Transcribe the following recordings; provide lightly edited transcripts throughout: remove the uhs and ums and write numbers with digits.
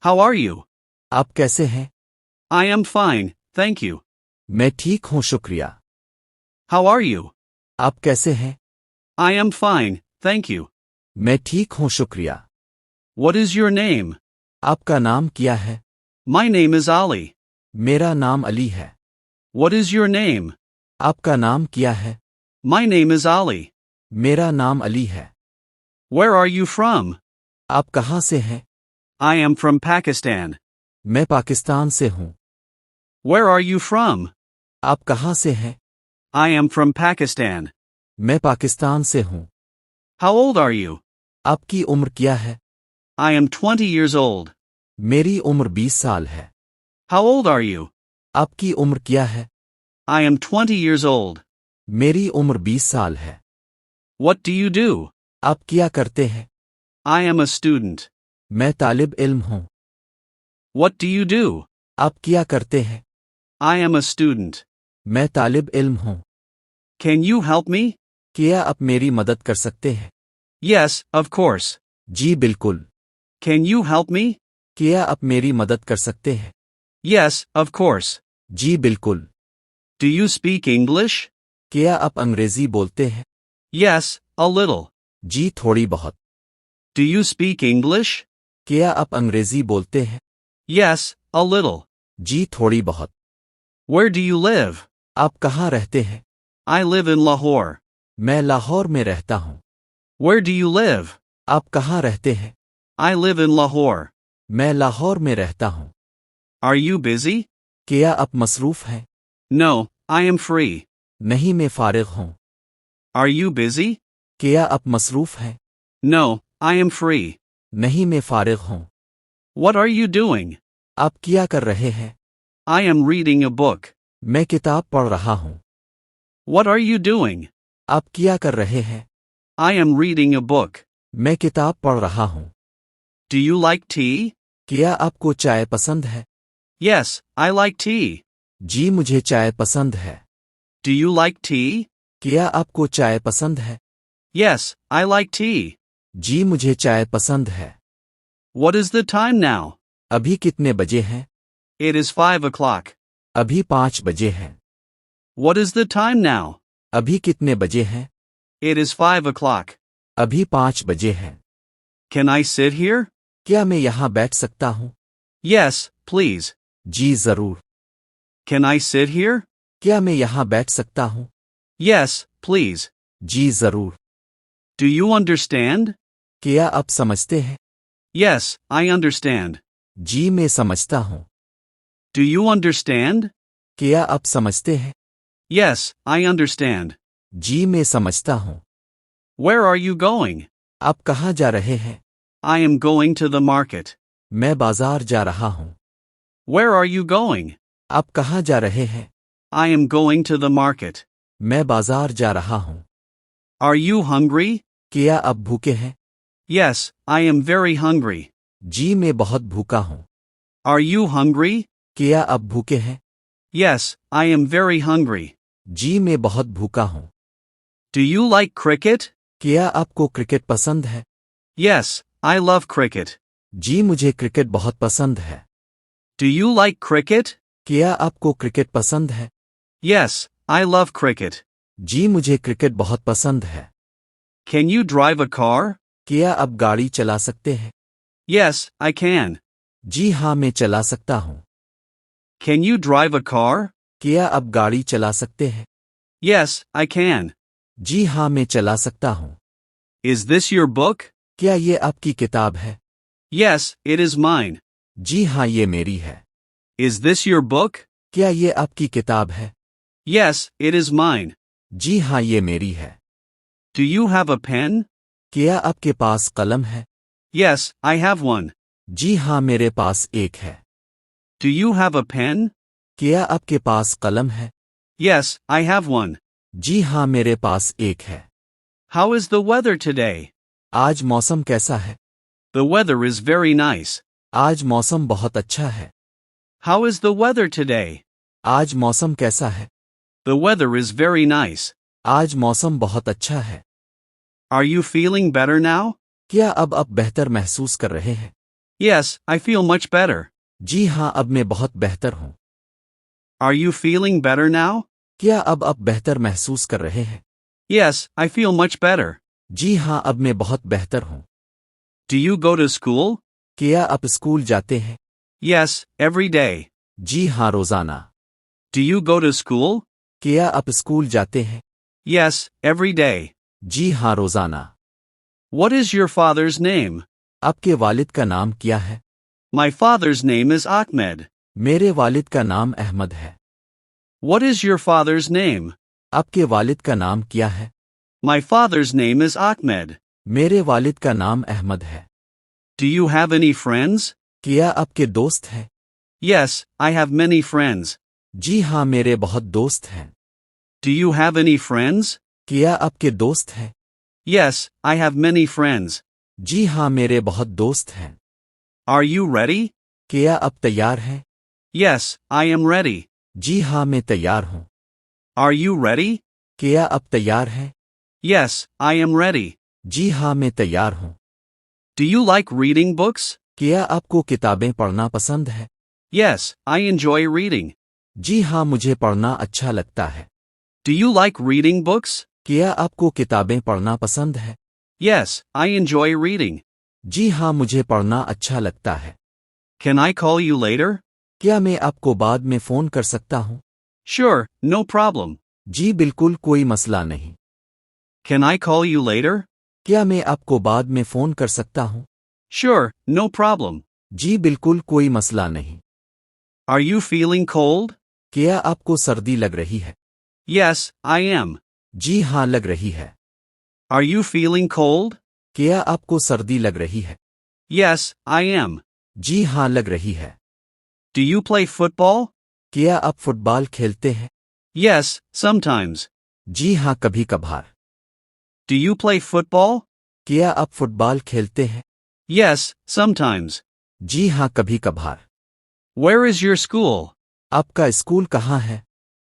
How are you? आप कैसे हैं? I am fine, thank you. मैं ठीक हूँ शुक्रिया। How are you? आप कैसे हैं? I am fine, thank you. मैं ठीक हूँ शुक्रिया। What is your name? आपका नाम क्या है? My name is Ali. मेरा नाम अली है। What is your name? आपका नाम क्या है? My name is Ali. मेरा नाम अली है। Where are you from? आप कहाँ से हैं? I am from Pakistan. मैं पाकिस्तान से हूँ। Where are you from? आप कहाँ से हैं? I am from Pakistan. मैं पाकिस्तान से हूँ। How old are you? आपकी उम्र क्या है? I am 20 years old. मेरी उम्र 20 साल है। How old are you? आपकी उम्र क्या है? I am 20 years old. मेरी उम्र 20 साल है। What do you do? आप क्या करते हैं? I am a student. मैं तालिब इल्म हूँ। What do you do? आप क्या करते हैं? I am a student. मैं तालिब इल्म हूँ। Can you help me? क्या आप मेरी मदद कर सकते हैं? Yes, of course. जी बिल्कुल। Can you help me? क्या आप मेरी मदद कर सकते हैं? Yes, of course. जी बिल्कुल। Do you speak English? क्या आप अंग्रेजी बोलते हैं? Yes, a little. जी थोड़ी बहुत। Do you speak English? क्या आप अंग्रेजी बोलते हैं? Yes, a little. जी थोड़ी बहुत। Where do you live? आप कहाँ रहते हैं? I live in Lahore. मैं लाहौर में रहता हूँ। Where do you live? आप कहाँ रहते हैं? I live in Lahore. मैं लाहौर में रहता हूँ। Are you busy? क्या आप मसरूफ हैं? No, I am free. नहीं मैं फारिग हूँ। Are you busy? क्या आप मसरूफ हैं? No, I am free. नहीं मैं फारिग हूँ। What are you doing? आप क्या कर रहे हैं? I am reading a book. मैं किताब पढ़ रहा हूँ। What are you doing? आप क्या कर रहे हैं? I am reading a book. मैं किताब पढ़ रहा हूँ। Do you like tea? क्या आपको चाय पसंद है? Yes, I like tea. जी मुझे चाय पसंद है। Do you like tea? क्या आपको चाय पसंद है? Yes, I like tea. जी मुझे चाय पसंद है। What is the time now? अभी कितने बजे हैं? It is 5 o'clock. अभी 5 बजे हैं। What is the time now? अभी कितने बजे हैं? It is 5 o'clock. अभी 5 बजे हैं। Can I sit here? क्या मैं यहाँ बैठ सकता हूँ? Yes, please. जी जरूर। Can I sit here? क्या मैं यहाँ बैठ सकता हूँ? Yes, please. जी जरूर। Do you understand? क्या आप समझते हैं? Yes, I understand. जी मैं समझता हूँ। Do you understand? क्या आप समझते हैं? Yes, I understand. जी मैं समझता हूँ। Where are you going? आप कहाँ जा रहे हैं? I am going to the market. मैं बाजार जा रहा हूँ। Where are you going? आप कहाँ जा रहे हैं? I am going to the market. मैं बाजार जा रहा हूँ। Are you hungry? क्या आप भूखे हैं? Yes, I am very hungry. जी मैं बहुत भूखा हूँ। Are you hungry? क्या आप भूखे हैं? Yes, I am very hungry. जी मैं बहुत भूखा हूँ। Do you like cricket? क्या आपको क्रिकेट पसंद है? Yes, I love cricket. जी मुझे क्रिकेट बहुत पसंद है। Do you like cricket? क्या आपको क्रिकेट पसंद है? Yes, I love cricket. जी मुझे क्रिकेट बहुत पसंद है। Can you drive a car? क्या आप गाड़ी चला सकते हैं? Yes, I can. जी हाँ मैं चला सकता हूँ। Can you drive a car? क्या आप गाड़ी चला सकते हैं? Yes, I can. जी हाँ मैं चला सकता हूँ। Is this your book? क्या ये आपकी किताब है? Yes, it is mine. जी हाँ ये मेरी है। Is this your book? क्या ये आपकी किताब है? Yes, it is mine. जी हाँ ये मेरी है। Do you have a pen? क्या आपके पास कलम है? Yes, I have one. जी हाँ मेरे पास एक है। Do you have a pen? क्या आपके पास कलम है? Yes, I have one. जी हाँ मेरे पास एक है। How is the weather today? आज मौसम कैसा है? The weather is very nice. आज मौसम बहुत अच्छा है। How is the weather today? आज मौसम कैसा है? The weather is very nice. आज मौसम बहुत अच्छा है। Are you feeling better now? क्या अब आप बेहतर महसूस कर रहे हैं? Yes, I feel much better. जी हाँ, अब मैं बहुत बेहतर हूँ। Are you feeling better now? क्या अब आप बेहतर महसूस कर रहे हैं? Yes, I feel much better. जी हाँ, अब मैं बहुत बेहतर हूँ। Do you go to school? क्या आप स्कूल जाते हैं? Yes, every day. जी हाँ, रोजाना। Do you go to school? क्या आप स्कूल जाते हैं? Yes, every day. जी हाँ, रोजाना। What is your father's name? आपके वालिद का नाम क्या है? My father's name is Ahmed. मेरे वालिद का नाम अहमद है। What is your father's name? आपके वालिद का नाम क्या है? My father's name is Ahmed. मेरे वालिद का नाम अहमद है। Do you have any friends? क्या आपके दोस्त हैं? Yes, I have many friends. जी हाँ, मेरे बहुत दोस्त हैं। Do you have any friends? क्या आपके दोस्त हैं? Yes, I have many friends. जी हाँ, मेरे बहुत दोस्त हैं। Are you ready? क्या आप तैयार हैं? Yes, I am ready. जी हाँ, मैं तैयार हूँ। Are you ready? क्या आप तैयार हैं? Yes, I am ready. जी हाँ, मैं तैयार हूँ। Do you like reading books? क्या आपको किताबें पढ़ना पसंद है? Yes, I enjoy reading. जी हाँ, मुझे पढ़ना अच्छा लगता है। Do you like reading books? क्या आपको किताबें पढ़ना पसंद है? Yes, I enjoy reading. जी हाँ, मुझे पढ़ना अच्छा लगता है। Can I call you later? क्या मैं आपको बाद में फ़ोन कर सकता हूँ? Sure, no problem. जी बिल्कुल, कोई मसला नहीं। Can I call you later? क्या मैं आपको बाद में फ़ोन कर सकता हूँ? Sure, no problem. जी बिल्कुल, कोई मसला नहीं। Are you feeling cold? क्या आपको सर्दी लग रही है? Yes, I am. जी हाँ, लग रही है। Are you feeling cold? क्या आपको सर्दी लग रही है? Yes, I am. जी हाँ, लग रही है। Do you play football? क्या आप फुटबॉल खेलते हैं? Yes, sometimes. जी हाँ, कभी कभार। Do you play football? क्या आप फुटबॉल खेलते हैं? Yes, sometimes. जी हाँ, कभी कभार। Where is your school? आपका स्कूल कहाँ है?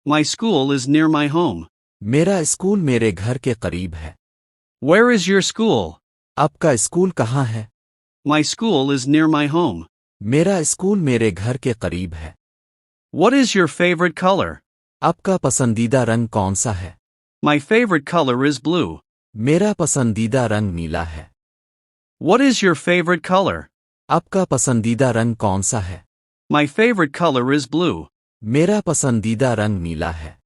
My school is near my home. मेरा स्कूल मेरे घर के करीब है। Where is your school? आपका स्कूल कहाँ है? My school is near my home. मेरा स्कूल मेरे घर के करीब है। What is your favorite color? आपका पसंदीदा रंग कौन सा है? My favorite color is blue. मेरा पसंदीदा रंग नीला है। What is your favorite color? आपका पसंदीदा रंग कौन सा है? My favorite color is blue. मेरा पसंदीदा रंग नीला है।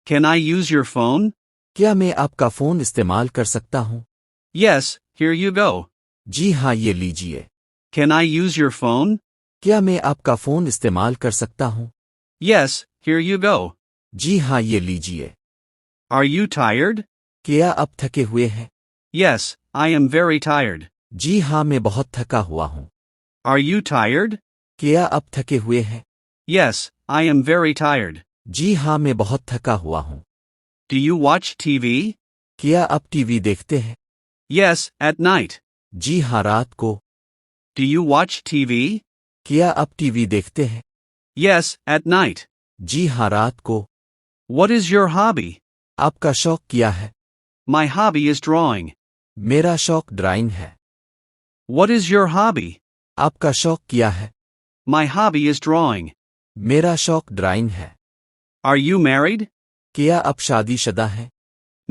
Can I use your phone? क्या मैं आपका फ़ोन इस्तेमाल कर सकता हूँ? Yes, here you go. जी हाँ, ये लीजिए। Can I use your phone? क्या मैं आपका फ़ोन इस्तेमाल कर सकता हूँ? Yes, here you go. जी हाँ, ये लीजिए। Are you tired? क्या आप थके हुए हैं? Yes, I am very tired. जी हाँ, मैं बहुत थका हुआ हूँ। Are you tired? क्या आप थके हुए हैं? Yes, I am very tired. जी हाँ, मैं बहुत थका हुआ हूँ। Do you watch TV? क्या आप टीवी देखते हैं? Yes, at night. जी हाँ, रात को। Do you watch TV? क्या आप टीवी देखते हैं? Yes, at night. जी हाँ, रात को। What is your hobby? आपका शौक क्या है? My hobby is drawing. मेरा शौक ड्राइंग है। What is your hobby? आपका शौक क्या है? My hobby is drawing. मेरा शौक ड्राइंग है। Are you married? क्या आप शादीशुदा हैं?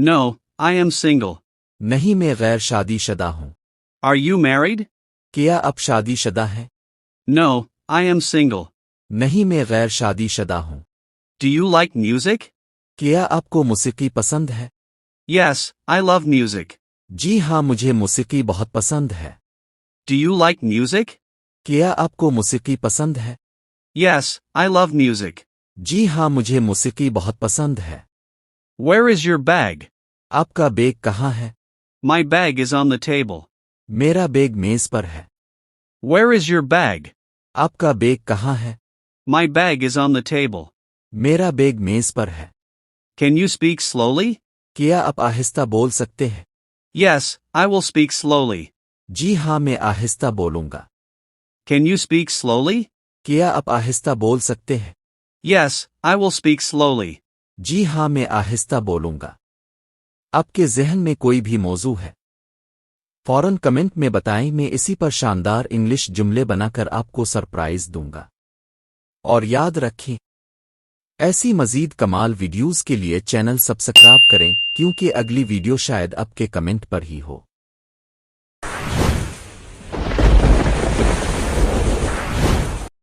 No, I am single. नहीं, मैं गैर शादीशुदा हूँ। Are you married? क्या आप शादीशुदा हैं? No, I am single. नहीं, मैं गैर शादीशुदा हूँ। Do you like music? क्या आपको मौसीकी पसंद है? Yes, I love music. जी हाँ, मुझे मौसीकी बहुत पसंद है। Do you like music? क्या आपको मौसीकी पसंद है? Yes, I love music. जी हाँ, मुझे मौसीकी बहुत पसंद है। Where is your bag? आपका बैग कहाँ है? My bag is on the table. मेरा बैग मेज पर है। Where is your bag? आपका बैग कहाँ है? My bag is on the table. मेरा बैग मेज पर है। Can you speak slowly? क्या आप आहिस्ता बोल सकते हैं? Yes, I will speak slowly. जी हाँ, मैं आहिस्ता बोलूँगा। Can you speak slowly? क्या आप आहिस्ता बोल सकते हैं? Yes, I will speak slowly. जी हाँ, मैं आहिस्ता बोलूँगा। आपके ज़हन में कोई भी मौजू है? फौरन कमेंट में बताएं, मैं इसी पर शानदार इंग्लिश जुमले बनाकर आपको सरप्राइज दूंगा। और याद रखें, ऐसी मजीद कमाल वीडियोस के लिए चैनल सब्सक्राइब करें, क्योंकि अगली वीडियो शायद आपके कमेंट पर ही हो।